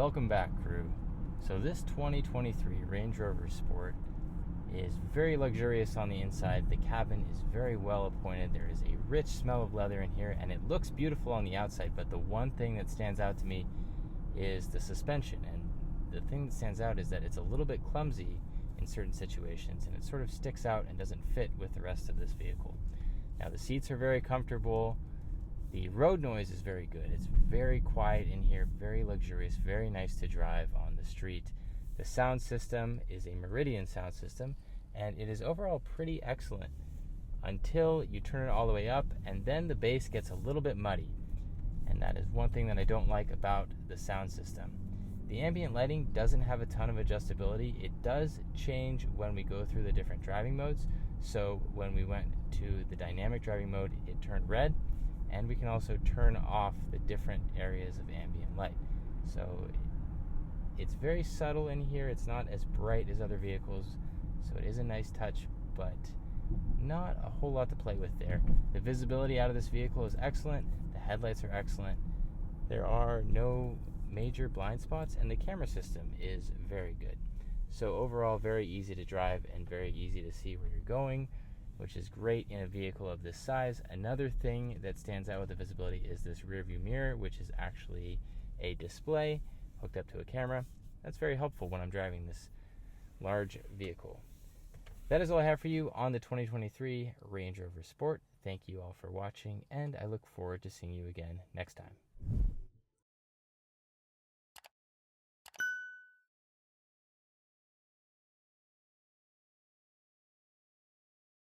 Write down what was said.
Welcome back, crew. So this 2023 Range Rover Sport is very luxurious on the inside. The cabin is very well appointed. There is a rich smell of leather in here, and it looks beautiful on the outside, but the one thing that stands out to me is the suspension. And the thing that stands out is that it's a little bit clumsy in certain situations, and it sort of sticks out and doesn't fit with the rest of this vehicle. Now, the seats are very comfortable. The road noise is very good. It's very quiet in here, very luxurious, very nice to drive on the street. The sound system is a Meridian sound system, and it is overall pretty excellent until you turn it all the way up, and then the bass gets a little bit muddy. And that is one thing that I don't like about the sound system. The ambient lighting doesn't have a ton of adjustability. It does change when we go through the different driving modes. So when we went to the dynamic driving mode, it turned red. And we can also turn off the different areas of ambient light. So it's very subtle in here. It's not as bright as other vehicles. So it is a nice touch, but not a whole lot to play with there. The visibility out of this vehicle is excellent. The headlights are excellent. There are no major blind spots, and the camera system is very good. So overall, very easy to drive and very easy to see where you're going, which is great in a vehicle of this size. Another thing that stands out with the visibility is this rear view mirror, which is actually a display hooked up to a camera. That's very helpful when I'm driving this large vehicle. That is all I have for you on the 2023 Range Rover Sport. Thank you all for watching, and I look forward to seeing you again next time.